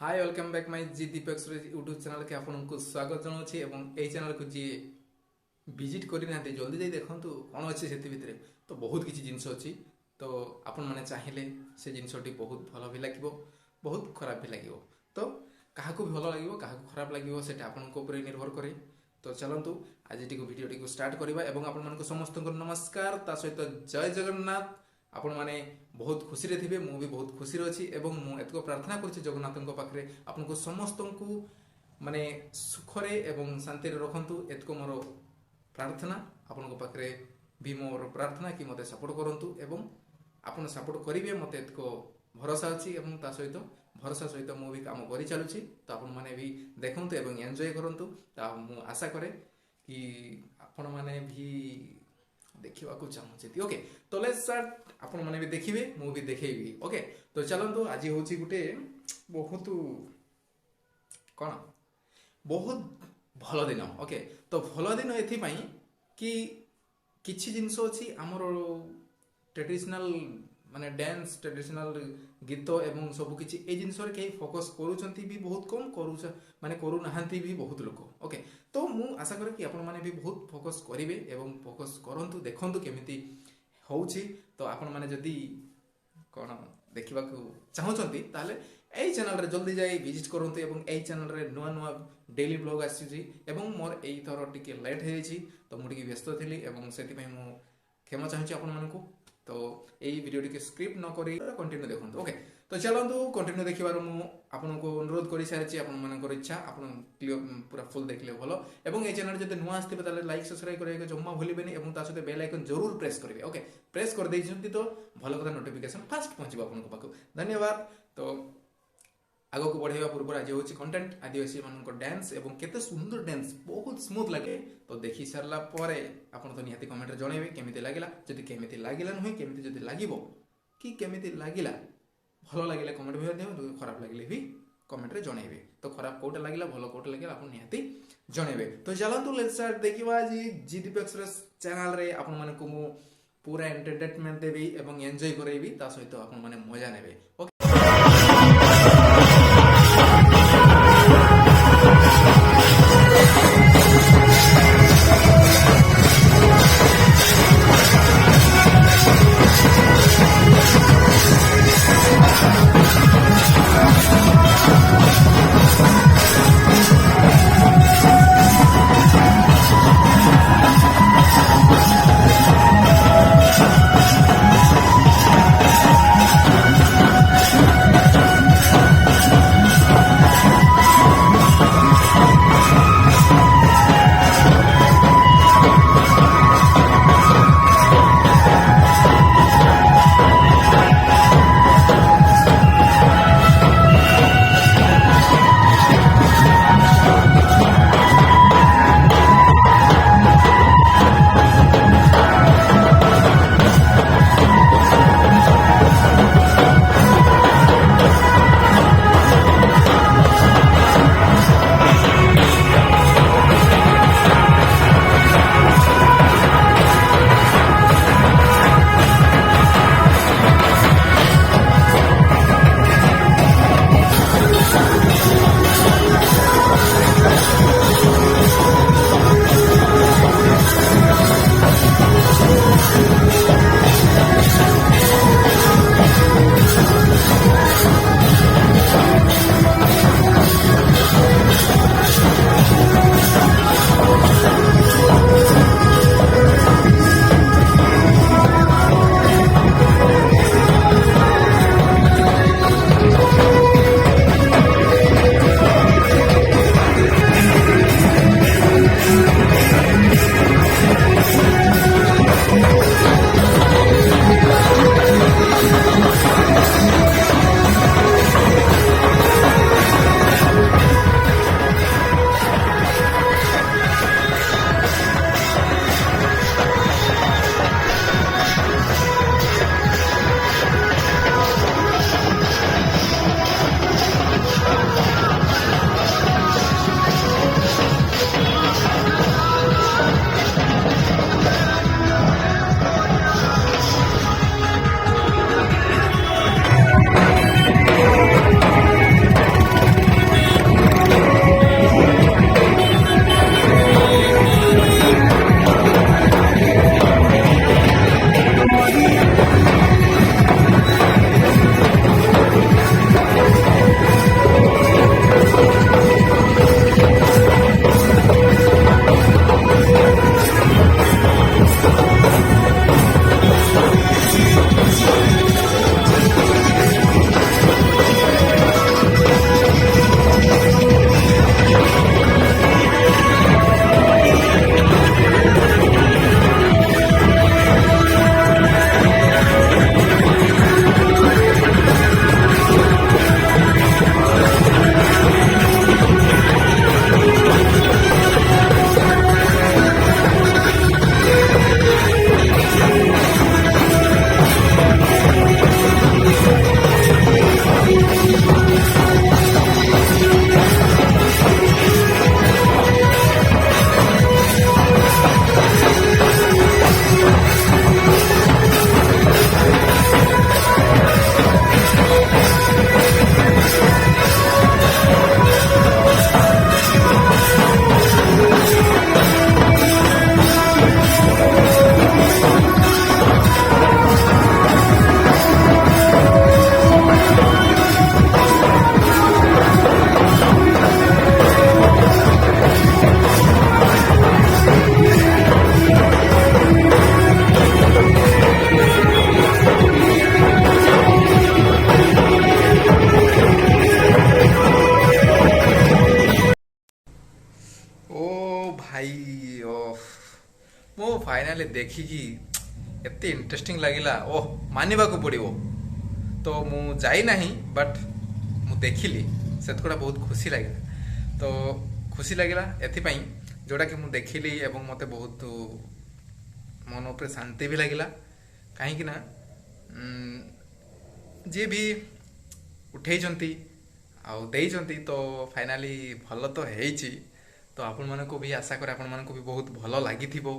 Hi welcome back my ji Deepak YouTube channel के आपको स्वागत जनाऊँ एवं यही चैनल को जी विजिट करना जल्दी जाई देखूँ कौन अच्छे से भितर तो बहुत किसी जिनस अच्छी तो आपण मैंने चाहिए से जिनसटी बहुत भल भी लगे बहुत खराब भी लगे तो क्या भल लगे क्या खराब लगे से आपंक निर्भर करे। तो चलतु आज भिडियो स्टार्ट करवा एवं आपण समस्त नमस्कार ता सहित जय जगन्नाथ। आपण मैंने बहुत खुशी रे थे मु भी बहुत खुशी अच्छी एवं मुझे प्रार्थना करुच्ची जगन्नाथ पाखे आपको समस्त को माने सुखरे एवं शांति रखु एतको मोर प्रार्थना आपण पाखे भी मोर प्रार्थना कि मते सपोर्ट करंतु एवं आपण सपोर्ट करेंगे मत एतको भरोसा अच्छी एवं ता सहित भरोसा सहित मु भी काम कर चलुची तो आपण मैंने भी देखु एवं एंजॉय करंतु मु आशा करे कि आपण मैंने भी देखा चाहूँ। ओके तो लेट्स स्टार्ट आपण मैंने भी देखिए मु भी देखेबी। ओके तो चलतु आज हूँ गोटे बहुत कौन बहुत भल दिन। ओके तो भल दिन एथि कि किछि जिनस अच्छी आमर ट्रेडिशनल माने डांस ट्रेडिशनल गीत एवं सब किछि ए जिनस कहीं फोकस करूछंती भी बहुत कम करूछ माने करू नहांती भी बहुत लोग। ओके तो मु आशा करे कि आपण माने भी बहुत फोकस करिवे एवं फोकस करंतु देखंतु केमिति होउछि। तो आपण माने जदी कोन देखिबा को चाहउछंती ताले एई चैनल रे जल्दी जाई विजिट करंतु एवं एई चैनल रे नुआ नुआ डेली ब्लॉग आसीछि एवं मोर एई थरो टिके लेट हेछि तो मु टिके व्यस्त थिली एवं सेति पई मु क्षमा चाहूछि आपण मानकु। तो यही वीडियो टी स्क्रिप्ट न करी कंटिन्यू देखो। ओके तो चलतु कंटिन्यू देखिबार मु आपनको अनुरोध कर सारी आपनकर इच्छा आपन क्लियर पूरा फुल देखले भलो एवं ए चैनल जदि नुआ आस्थिबे ताले लाइक सब्सक्राइब करे जम्मा भूलिबेनी एवं ता सहित बेल आइकन जरूर प्रेस करिवे। ओके प्रेस कर देइछंती तो भलो कथा नोटिफिकेशन फास्ट पहुंचबो आपनको पाखु। धन्यवाद। तो आग को बढ़ावा पूर्व आज हूँ कंटेंट आदिवासी मान डांस एवं केते सुंदर डांस बहुत स्मूथ लगे तो देखी सारा पर आपन तो निहाती कमेंट जनइबे केमिति लागिला जदि केमिति लागिला नुहे केमिति जदि लागिबो कि केमिति लागिला भलो लागिला कमेंट भी दियो खराब लागिले भी कमेंट रे जनइबे। तो खराब कोटा लागिला भलो कोटा लागिला आपन निहाती जनइबे। तो चलंतु लेट्स स्टार्ट देखिबा जी दीपक चैनल रे आपन माने को मु पूरा एंटरटेनमेंट देबी एवं एंजॉय करैबी ता सहित आपन माने मजा नेबे। फाइनाली देखिकी एते इंटरेस्टिंग लगिला ओह मानिबाकू पड़िबो। तो मु जाई नहीं बट मु देखिली सेतकोड़ा बहुत खुशी लगिला। तो खुशी लगिला एथिपाई जोड़ा कि मु देखिली एवं मते बहुत मन उपरे शांति भी लगिला। कहीं ना जी भी उठेइचंती आउ देइचंती तो फाइनाली भल तो हेइची। तो आपण मानको भी आशा करे आपण मानको भी बहुत भल लागिथिबो।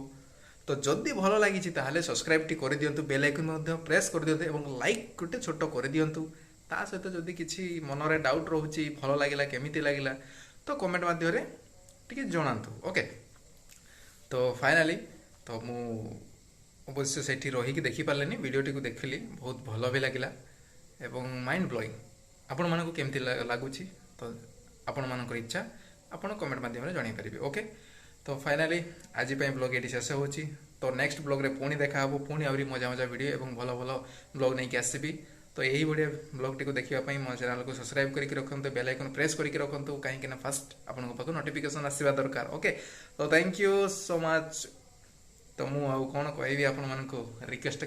तो जदि भल लगी ताहले सब्सक्राइब टी कर दियंतु, बेल आइकन मध्ये प्रेस कर दियंतु एवं लाइक गोटे छोट कर दियंतु। ता सहित जदि किछि मनरे डाउट रहउची भल लागिला केमिति लागिला तो कमेंट माध्यम रे टिके जणांतु। ओके तो फाइनाली तो मु अवश्य सेठी रही कि देखि पारलेनी वीडियोटी को देखिली बहुत भल भी लागिला एवं माइंड ब्लोइंग। आपण मानको केमिति लागुची तो आपण मानकर इच्छा आपण कमेंट माध्यम रे जणाई परिबे। ओके तो फाइनाली आज ब्लॉग ये शेष होची। तो नेक्स्ट ब्लॉग रे पुणी देखा हबो, पुणी आउरी मजा मजा वीडियो एवं भल भल ब्लॉग नहीं आसबी। तो यही बढ़िया ब्लॉग टी को देखा मो चैनल को सब्सक्राइब करके रखते, बेल आइकन प्रेस करके रखते कहीं फास्ट आपन पाखु नोटिफिकेशन आसवा दरकार। ओके तो थैंक यू सो मच। तो मु आउ कोन कहबी आपण मानको रिक्वेस्ट